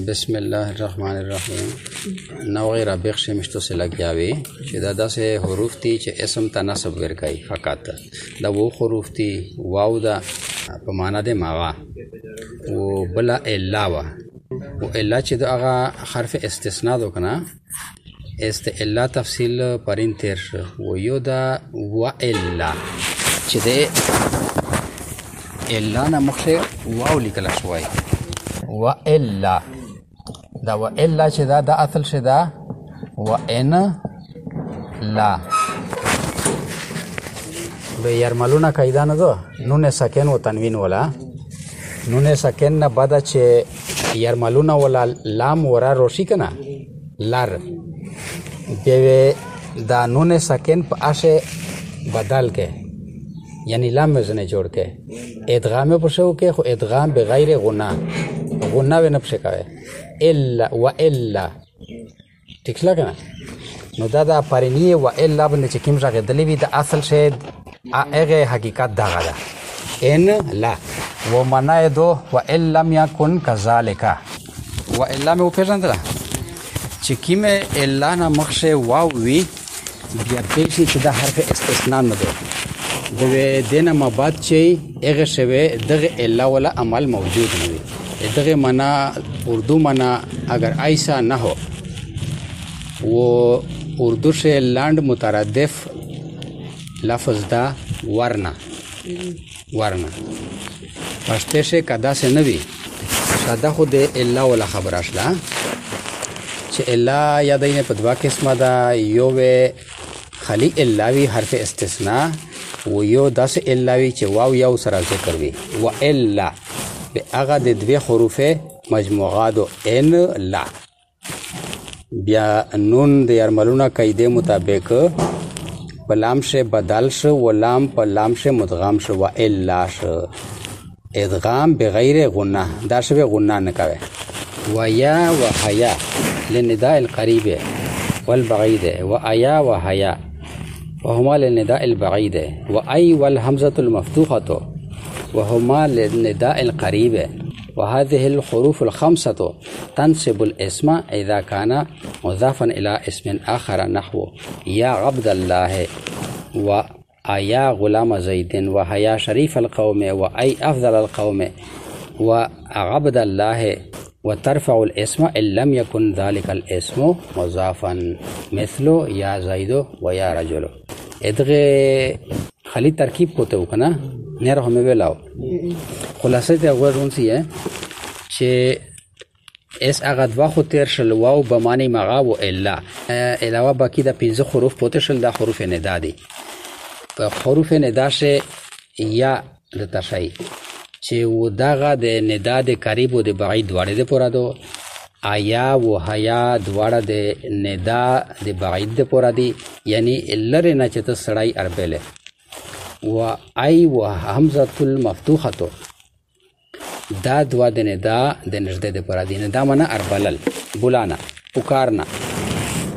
بسم الله الرحمن الرحیم. نوغی رابق شمشتو سے لگیاوی چې دا داسې حروف دي چې اسم ته نصب ورکوي فقط. دا و حروف دي، واو دا په معنا د ماوا و بلا الا وا و الا چې دا هغه حرف استثناء دو کنه الا تفصیل پرین تیر شو و یو دا و الا چې د الا نه مخه واو لیکل شوی و الا دا و الا چې دا د اصل شه دا و ان لا به يرملونه قاعده نه دو نون سکن و تنوین ولا نون سکن نه بعد چې يرملونه ولا لام ورا روشي کنه لار به دا نون سکن په اشه بدل کې یعنی لام وزنه جوړ کې ادغام په شو کې خو ادغام بغیر غنا غنا و نه پښکاوه الا و الا ټیک لګنه نو دا پرنی و الا باندې چې کوم ځای دلی وی د اصل شه هغه حقیقت دا غلا ان لا و معنا دو و الا لم يكن كذلك و الا مې وپېژندل چې کیمه الا نه مخشه واو وی بیا پېښې چې دا حرف استثناء نه دی د دینه ما بعد چې هغه شوه دغه الا ولا عمل موجود نه وي دغه معنا اردو معنا اگر ایسا نہ ہو وہ اردو سے لانڈ مترادف لفظ دا ورنہ پشتے سے کدا سے نوی ساده خود الا ولا خبر اشلا چې الا یادینه په دوا قسمه دا یو خلی الاوی حرف استثناء و یو داس الاوی چې واو یو سره ذکر وی و الا به هغه د دوه حروف مجموعات ان لا بیا نون د يرملونه قاعده مطابق په لام شه بدل شو و لام په لام شه مدغام شو و الا شو ادغام بغیر غنه دا شوی غنه نه کوي و یا و حیا للنداء القريب والبعيد و ايا و حیا وهما للنداء البعيد واي والهمزه المفتوحه وهما للنداء القريب وهذه الحروف الخمسة تنصب الاسم إذا كان مضافا إلى اسم آخر نحو يا عبد الله ويا غلام زيد وهيا شريف القوم وأي أفضل القوم وعبد الله وترفع الاسم إن لم يكن ذلك الاسم مضافا مثل يا زيد ويا رجل ادغه خلی ترکیب کوته وکنه نه رحمه ویلاو خلاصه ته وګورئ چې اس هغه دوا خو تیر شل واو به معنی مغا و الا علاوه باقی د 15 حروف پوت شل د حروف ندا دي په حروف ندا شه یا د تشای چې و دغه د ندا د قریب او د بعید واړه د پورا دو آیا و حیا دواړه د ندا د بعید د پورا دي یعنی لره نه چې ته سړی اربله و ای و همزه المفتوحه دا دوا د ندا د نږدې د پورا دي ندا معنا اربلل بولانا پکارنا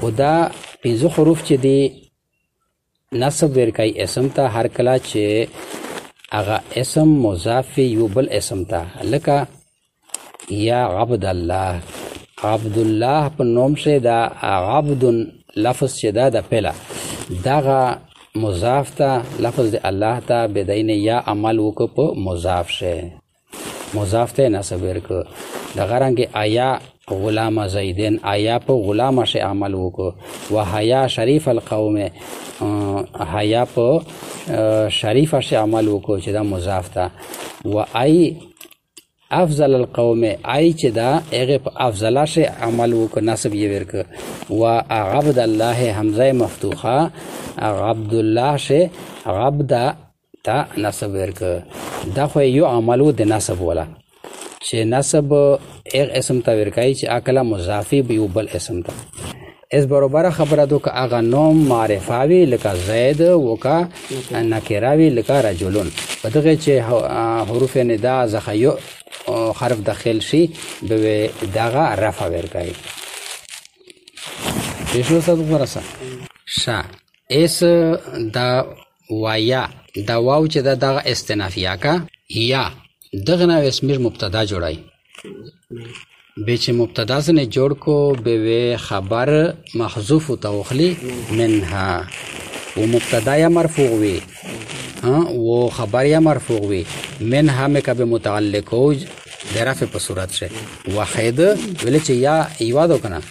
و دا 15 حروف چې دي نصب ورکای اسم ته هر کله چې هغه اسم مضاف یو بل اسم ته لکه یا عبد الله عبد الله په نوم شه دا عبد لفظ چې دا د پهلا دغه مضاف ته لفظ د الله ته بداینه یا عمل وک په مضاف شه مضاف ته نسب ورک دغه رنګ آیا غلام زیدن آیا په غلام شه عمل وک و حیا شریف القوم حیا په شریف شه عمل وک چې دا مضاف ته و ای افضل القوم ای چې دا هغه په افضل شه عمل وک نسب یې ورک و عبد الله حمزه مفتوحه عبد الله شه عبد تا نسب ورک دا خو یو عملو د نسب ولا چې نسب ایک اسم تا ورکای چې اکلا مضافی به یو بل اسم تا اس برابر خبره دو که اغا نوم معرفاوی لکه زید وکا نکراوی لکه رجلون بدغه چې حروف ندا زخیو حرف داخل شي به دغه رفع ورکای پیشو صد ورسا شا اس دا وایا دا واو چې دا استنافیه کا یا دغه نو اسم مبتدا جوړای به چې مبتدا سره جوړ کو به خبر محذوف توخلی منها و مبتدا یا مرفوع وي و خبر یا مرفوع وي منها مې کبه متعلق او د رفع په صورت شه واحد ولې چې یا ایوادو کنه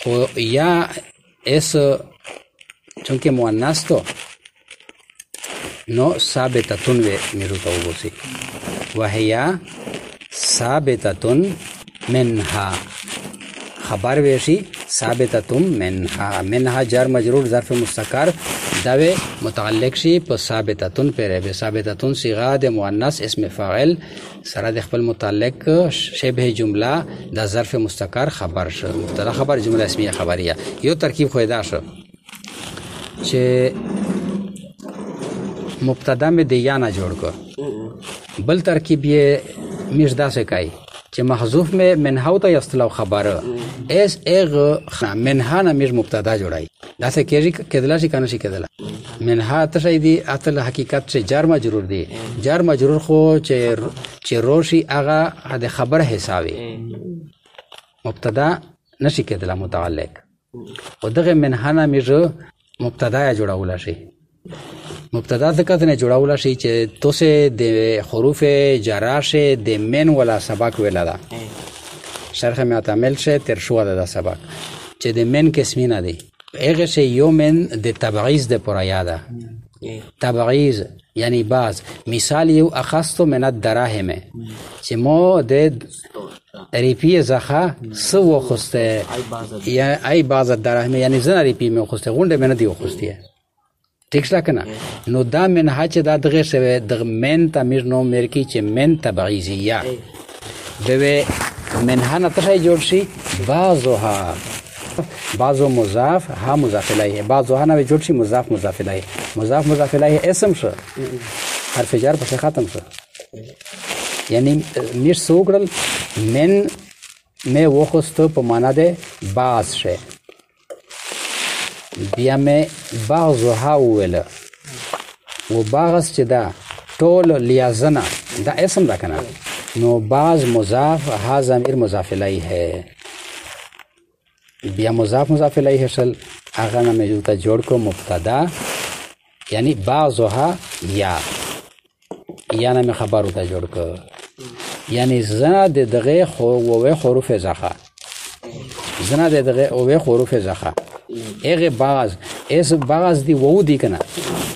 خو یا اس چونکه مؤنث تو نو ثابتتون و میرو تو وسی وهي ثابتتون منها خبر ویشی ثابتتون منها جر مجرور ظرف مستقر دا متعلق شي په ثابتتون پر به ثابتتون صيغه د مؤنث اسم فاعل سره د خپل متعلق شبه جمله د ظرف مستقر خبر شو مبتدا خبر جمله اسمیه خبریه یو ترکیب خو دا شو چې مبتدا میں د یا نه جوړ کو بل ترکیب یې میش داسې کوي چې محذوف میں منها ته یستلو خبر اس اغ منها نه میش مبتدا جوړای داسې کېدلا شي کنه شي کېدلا منها ته دی اصل حقیقت چې جار مجرور دی جار مجرور خو چې روشي هغه د خبر حسابي مبتدا نشي کېدلا متعلق او دغه منها نه میش مبتدا جوړول شي مبتدا ذکر نه جوړول شي چې توسه د حروف جراشه د من ولا سبق ویلا دا شرح معتمل شه تر شو دا سبق چې د من قسم نه دی هغه شی یو من د تبعیض د پرایاده تبعیض یعنی باز مثال یو اخستو من الدراهم چې مو د ریپی زخه سو خوسته یا ای باز الدراهم یعنی زن ریپی مو خوسته غونډه من دی خوسته ٹھیک شلا کنه نو دا منها چې دا دغه شوی د من تعمیر نو مرکی چې من تبعیضیه به منها نه ته جوړ شي بعضها بعضو مضاف ها مضاف الیه بعضها نه جوړ شي مضاف مضاف الیه مضاف مضاف الیه اسم شو حرف جر په ختم شو یعنی میر سوګړل من مې وخستو په معنا ده باز شه بیا مې بعضها ویل و بعض چې دا ټول لیازنه دا اسم دا کنه نو بعض مضاف ها ضمیر مضاف الیه بیا مضاف مضاف الیه شل هغه نه مې ته جوړ کو مبتدا یعنی بعضها یا نه مې خبرو ته جوړ کو یعنی زنا د دغه خو و حروف زخه زنا د دغه او حروف زخه اغه باز اس باز دی وو دی کنه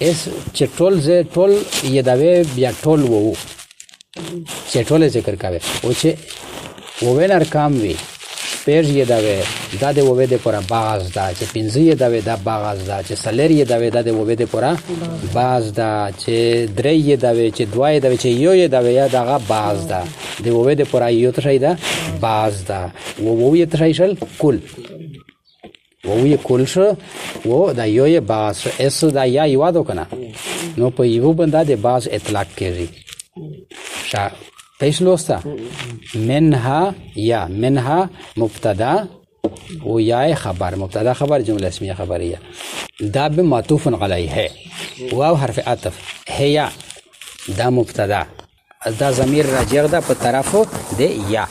اس چټول ز ټول یداوی بیا ټول وو چټول ذکر کاوه او چې وو ارقام وی پیر یداوی دا د وو د پورا باز دا چې پنځه یداوی دا باز دا چې سلر یداوی دا د وو د پورا باز دا چې درې یداوی چې دوه یداوی چې یو یداوی یا دا باز دا د وو د پورا یو ته دا باز دا وو یې ته شل کل ووی کل شو و دا یو باز اس دا یا یوادو کنه نو په یو بنده د باز اطلاق کړي شا پیشلوستا منها یا منها مبتدا و یا خبر مبتدا خبر جمله اسمیه خبریه دا به معطوف علیه واو حرف عطف هي دا مبتدا دا ضمیر راجع ده په طرفو د یا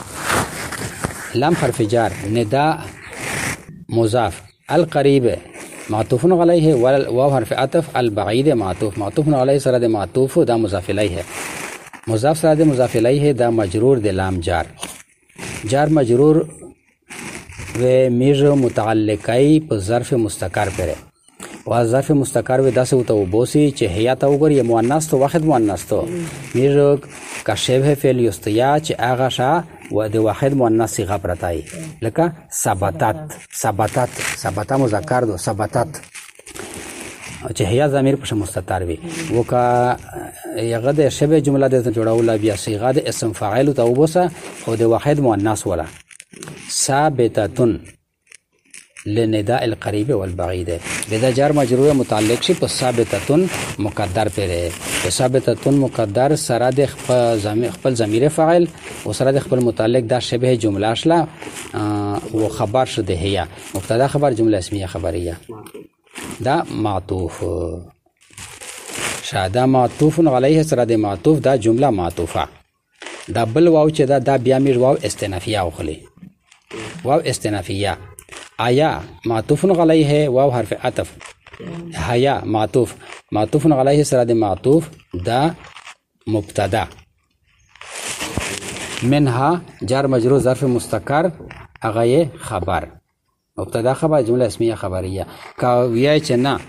لام حرف جر ندا مضاف القریب معطوف علیه واو حرف عطف البعید معطوف علیه سره د معطوف دا مضاف الیه مضاف سره د مضاف الیه دا مجرور د لام جار مجرور و میج متعلقای په ظرف مستقر پره و ظرف مستقر و داسه او تو بوسی چې هيا تا وګور ی مؤنث تو واحد مؤنث تو میج کا شبه فعل یستیا چې اغه شا و د واحد مؤنث صيغه پرتای لکه ثبتات مذکر دو ثبتات چې هيا ضمیر په مستتر وي وکا یغه د شبه جمله د جوړول بیا صيغه د اسم فاعل تو بوسه او د واحد مؤنث ولا ثابتتن لنداء القریب والبعید بدا جار مجرور متعلق شي په ثابتتن مقدر پره په ثابتتن مقدر سره د خپل ضمیر فاعل او سره د خپل متعلق دا شبه جمله شلا و خبر شده هيا مبتدا خبر جمله اسمیه خبریه دا معطوف شاده معطوف علیه سره د معطوف دا جمله معطوفه دا بل واو چې دا بیا میر واو استنافیه اخلي واو استنافیه. آیا معطوف علیه واو حرف عطف. حیا معطوف علیه سره د معطوف دا مبتدا. منها جار مجرور ظرف مستقر هغه خبر. مبتدا خبر جمله اسمیه خبریه. کا ویای چې نه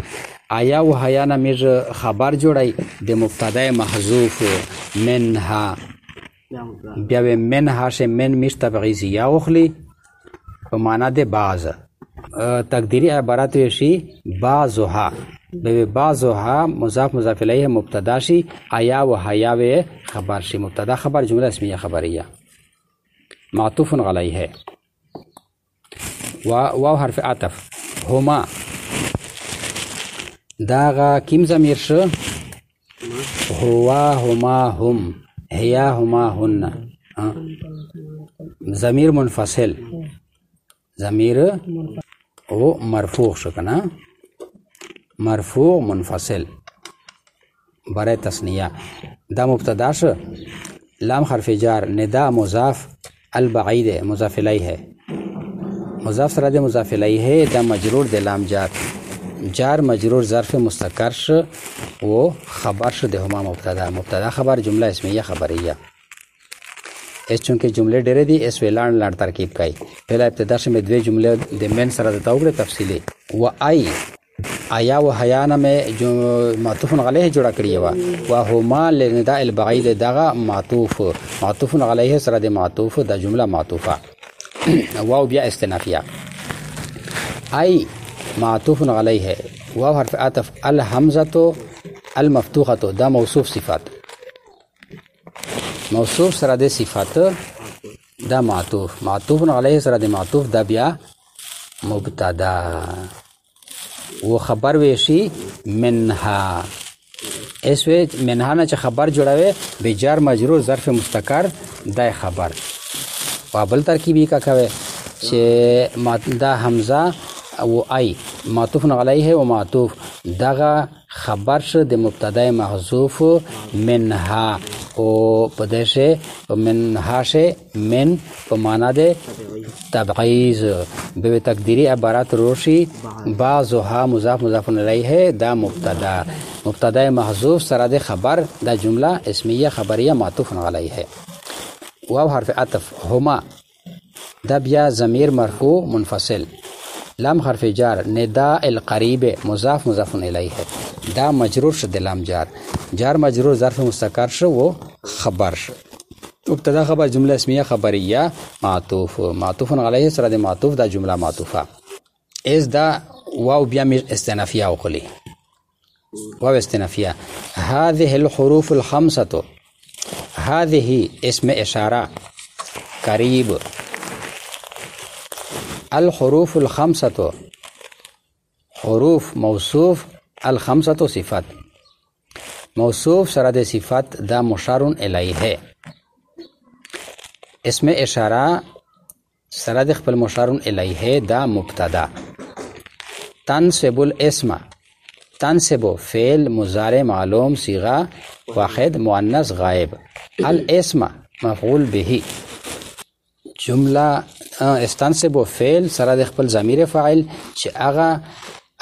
آیا و حیا نه میږ خبر جوړای د مبتدا محذوف منها بیا به منها شه من میش تبعیضیه اخلی په معنا د بعض. تقدیری عبارت شي بعضها به بعضها مضاف مضاف الیه مبتدا شي آیا و حیا و خبر شي. مبتدا خبر جمله اسمیه خبریه معطوف علیه. واو حرف عطف. هما داغا کیم ضمیر شو هوا هما هم هیا هما هن. ضمیر منفصل ضمیر او مرفوع شو کنا مرفوع منفصل برای تثنیه. دا مبتدا شو. لام حرف جار ندا مضاف البعید مضاف الیه مضاف سره د مضاف الیه دا مجرور د لام جار مجرور ظرف مستقر شو و خبر شو د هما مبتدا خبر جمله اسمیه خبریه. اس چونکه جمله ډېرې دي اس ویلان ترکیب کوي. پهلا ابتدا شمه دوی جمله د من سره د توګه تفصیلی و آیا و حیا نه مې جو معطوف علیه جوړه کړی و هما لنداء البعید دغه معطوف علیه سره د معطوف د جمله معطوفه. واو بیا استنافیه. ای معطوف علیه واو حرف عطف الحمزه المفتوحه دا موصوف صفات موصوف سره د صفات دا معطوف علیه سره د معطوف دا بیا مبتدا و خبر ویشي منها. اس وی منها نه چې خبر جوړوي به جار مجرور ظرف مستقر دا خبر. بابل ترکیبی کا کوي چې دا حمزه او ای معطوف علیه و معطوف دغه خبر شو د مبتدا محذوف منها او پدشه منها شه من په معنا د تبعیض به تقدیری عبارت روشی بعضها مضاف مضاف الیه دا مبتدا محذوف سره د خبر د جمله اسمیه خبریه معطوف علیه. واو حرف عطف هما دا بیا ضمیر مرفوع منفصل. لام حرف جار نداء القریب مضاف مضاف الیه دا مجرور شد لام جار مجرور ظرف مستقر شو و خبر شو. مبتدا خبر جمله اسمیه خبریه معطوف علیه سره د معطوف دا جمله معطوفه. از دا واو بیا استنافیه وخلی واو استنافیه. هذه الحروف الخمسه هذه اسم اشاره قریب. الحروف الخمسه حروف موصوف الخمسه صفات موصوف سره د صفات دا مشار الیه. اسم اشاره سره د خپل مشار الیه دا مبتدا. تنصب الاسم تنصب فعل مضارع معلوم صيغه واحد مؤنث غائب. الاسم مفعول به جمله استنصب فعل سره د خپل ضمیر فاعل چې هغه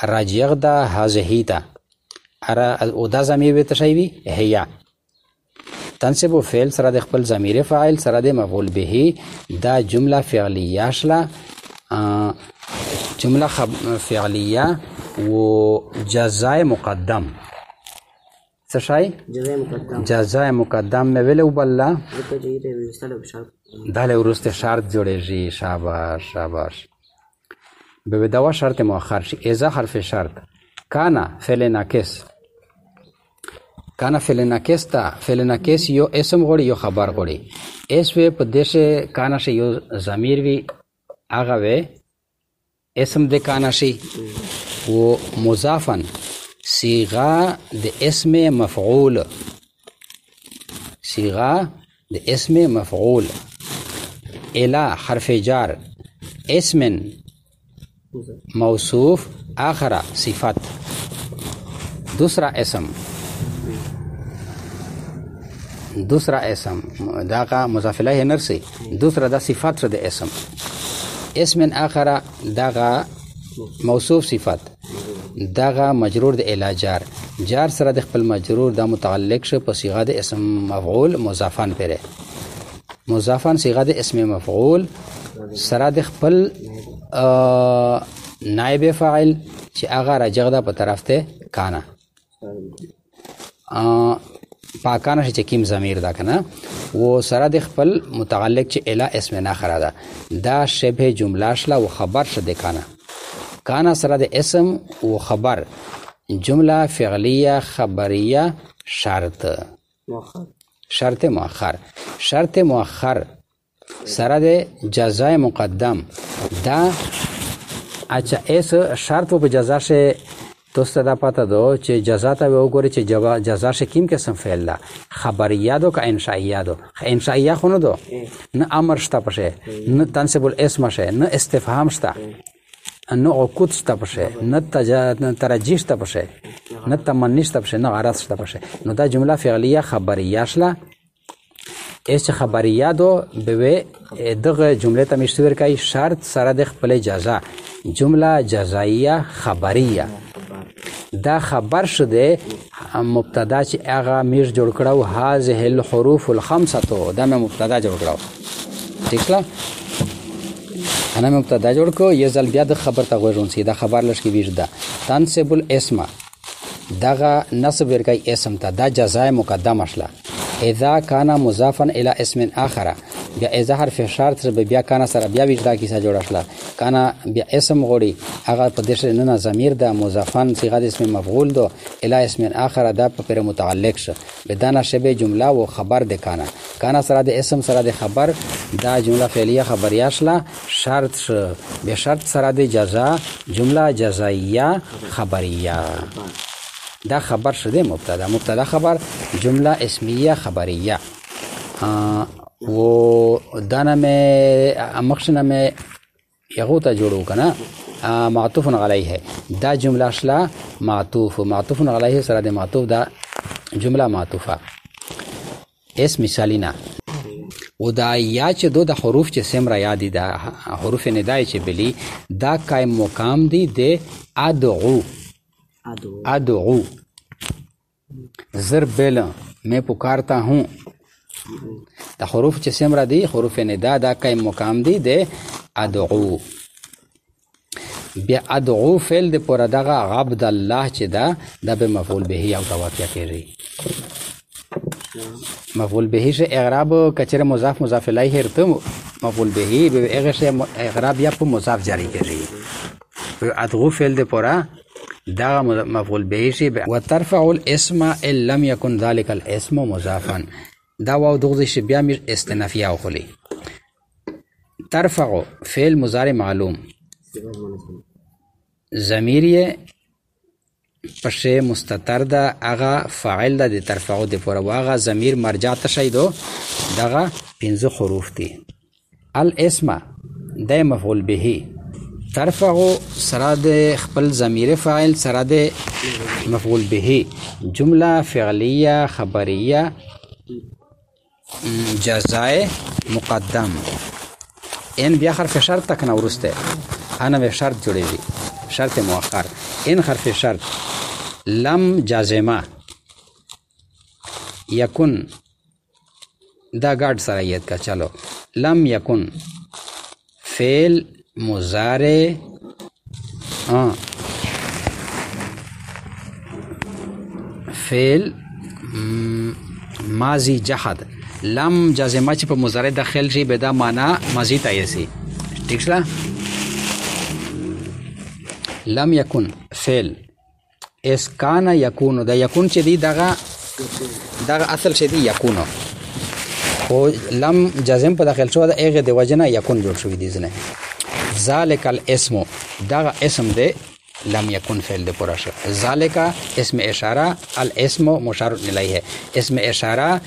راجع ده هذه ته او دا ضمیر به تشوي هيا. تنصب فعل سره د خپل ضمیر فاعل سره د مفعول به دا جمله فعلیه شله جمله فعلیه و جزاء مقدم څه شي جزاء مقدم مې ویلو بل دا له ورسته شرط جوړېږي. شاباش به دوا شرط مؤخر شي. اذا حرف شرط کانا فعل ناقص تا فعل ناقص یو اسم غوړي یو خبر غوړي. اس وی په دشه کانا شي یو ضمیر وی هغه وی اسم د کانا شي و مضافن صيغه د اسم مفعول الى حرف جار اسم موصوف آخر صفت دوسرا اسم دا کا مضاف الیه نرسی دوسرا دا صفات شد اسم اسم آخر دغه موصوف صفت دغه مجرور د الی جار جار سره د خپل مجرور د متعلق شه په صيغه د اسم مفعول مضافن پره مضافن صيغه د اسم مفعول سره د خپل نائب فاعل چې هغه راجع ده په طرف ته کانا پاکانه چې کیم ضمیر دا کنه و سره د خپل متعلق چې الی اسم آخر ده دا شبه جمله شله و خبر شده کانا سره د اسم و خبر جمله فعلیه خبریه شرط مؤخر سره د جزای مقدم دا اچھا اس شرط و به جزا شه دوست دا پاتا دو چې جزا ته وګوري چې جزا شه کیم قسم فعل ده خبریه دو که انشائیه دو انشائیه خو نه دو نه امر شته پشه نه تنصب الاسم شه نه استفهام شته نه عقود شته پشه نه ترجیح شته پشه نه تمنی شته پشه نه غرض شته پشه نو دا جمله فعلیه خبریه شله اس چې خبریه دو به دغه جمله ته مشتور کوي شرط سره د خپل جزا جمله جزائیه خبریه دا خبر شده مبتدا چې هغه میر جوړ کړو هذه الحروف الخمسه دا مې مبتدا جوړ کړو ٹھیک لا انا مبتدا جوړ کو یې ځل بیا د خبر ته غوږون سي دا خبر لشکې ویژ ده تنصب الاسم دغه نصب ورکای اسم ته دا جزای مقدم اشله اذا كان مضافا الى اسم اخر بیا اذا حرف شرط سره بیا کانا سره بیا وجدا کیسه جوړ شله کانا بیا اسم غوړي هغه په دې سره نه ضمیر ده مضافن صيغه د اسم مفعول دو الى اسم اخر دا په متعلق شه بدانا شبه جمله و خبر د کانا سره د اسم سره د خبر دا جمله فعلیه خبریه شله شرط شه به شرط سره د جزا جمله جزائیه خبریه دا خبر شده مبتدا خبر جمله اسمیه خبریه و دانا میں مخشنا میں یغوتا جوړو کنه معطوف علیه دا جمله شلا معطوف علیه سره د معطوف دا جمله معطوفه اس مثالینا و دا یا چې دو د حروف چې سمرا یادی دا حروف ندای چې بلی دا قائم مقام دی د ادعو ضربل میں پکارتا ہوں دا حروف چې سمرا دی حروف ندا دا قائم مقام دی د ادعو بیا ادعو فعل د پر دغه عبد الله چې دا به مفعول به او واقع کیږي مفعول به شه اعراب کچره مضاف الیه هرته مفعول به به هغه شه اعراب یا په مضاف جاری کیږي ادعو فعل د پر دا مفعول به شه وترفع الاسم ان لم يكن ذلك الاسم مضافا دا واو دغه شی بیا مر استنافیه او خلی ترفع فعل مضارع معلوم ضمیر پشه مستتر ده اغا فاعل ده ترفعو ده پورا واغا ضمیر مرجع تشیدو دغه 15 حروف دي الاسم ده مفعول به ترفعو سره ده خپل ضمیر فاعل سره ده مفعول به جمله فعلیه خبریه جزای مقدم ان بیا حرف شرط تک نه ورسته انا به شرط جوړیږي شرط مؤخر ان حرف شرط لم جازمه یکن دا ګاډ سره یاد کا چلو لم یکن فعل مضارع فعل ماضی جحد لم جازمه چې په مضارع داخل شي به دا معنا ماضی ته شي ٹھیک شلا لم یکن فعل اس کان یکون دا یکون چې دی دغه اصل چې دی یکونو خو لم جازم په داخل شو دا هغه د وجنه یکون جوړ شوی دی ځنه ذالک الاسم دغه اسم دی لم یکن فعل دی پورا شو ذالک اسم اشاره الاسم مشار الیه اسم اشاره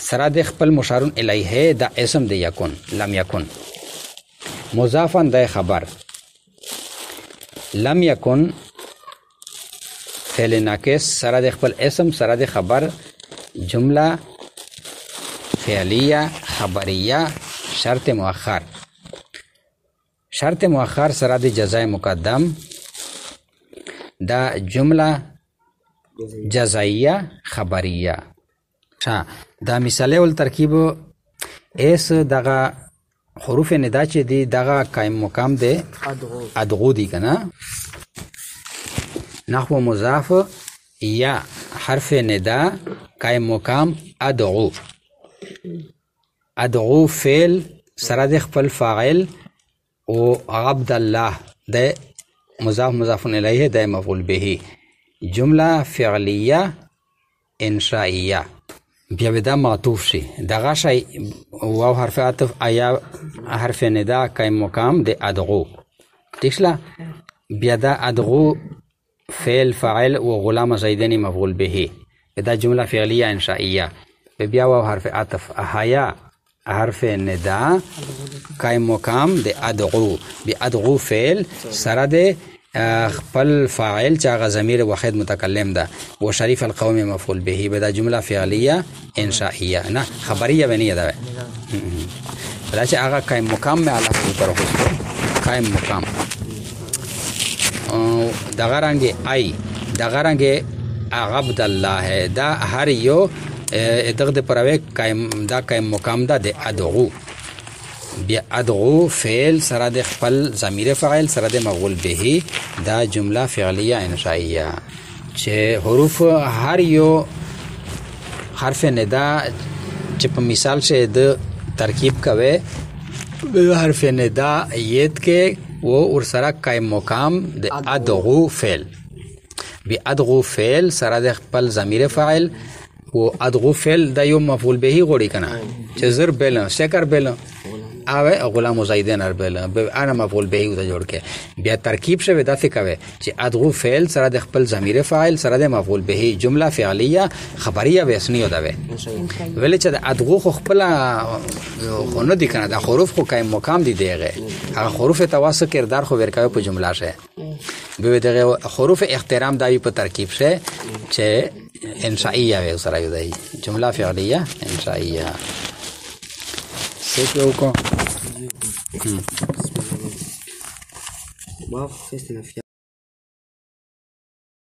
سره د خپل مشار الیه دا اسم دی یکون لم یکن مضافن د خبر لم یکن فعل ناقص سره د خپل اسم سره د خبر جمله فعلیه خبریه شرط مؤخر شرط مؤخر سره د جزای مقدم دا جمله جزائیه خبریه. دا مثاله ول ترکیب ایس دغه حروف ندا چې دی دغه قائم مقام دی ادغو دی کنه. نحو مضاف یا حرف ندا قائم مقام ادغو. ادغو فعل سره د خپل فاعل او عبد الله د مضاف مضاف الیه د مفعول به. جمله فعلیه انشائیه. بیا به دا معطوف شي دغه شی واو حرف عطف ایا حرف ندا قائم مقام د ادغو. ټیکلا بیا دا ادغو فعل فاعل و غلام زیدنی مفعول به. دا جمله فعلیه انشائیه. بیا واو حرف عطف احیا حرف ندا قائم مقام د ادغو. بی ادغو فعل سره د خپل فاعل چې هغه ضمیر واحد متکلم ده و شریف القوم مفعول به. به دا جمله فعلیه انشائیه نه خبریه بنیه ده. بلا چې هغه قائم مقام میں علاقه پر قائم مقام دغه رنګ ای دغه رنګ عبد الله دا هر یو دغه د پروي قائم دا قائم مقام ده د ادغو. بیا ادغو فعل سره د خپل ضمیر فاعل سره د مفعول به. دا جمله فعلیه انشائیه چې حروف هر یو حرف ندا چې په مثال شه د ترکیب کوي به حرف ندا یت کې و اور سره قائم مقام د ادغو فعل. بیا ادغو فعل سره د خپل ضمیر فاعل و ادغو فعل د یو مفعول به غوړي کنه چې زر بل شکر بل او غلام زیدن اربل انا مفعول به د جوړ کې. بیا ترکیب شوی داسې کوي چې ادغو فعل سره د خپل ضمیر فاعل سره د مفعول به جمله فعلیه خبریه وسنیه ده. ویل چې د ادغو خو خپل خو نه دي کنه د حروف خو قائم مقام دي دیغه هغه حروف تواصل کردار خو ورکاوي په جمله شه. به دغه حروف احترام دایي په ترکیب شه چې انشائیه و سره دی جمله فعلیه انشائیه. سیکو کو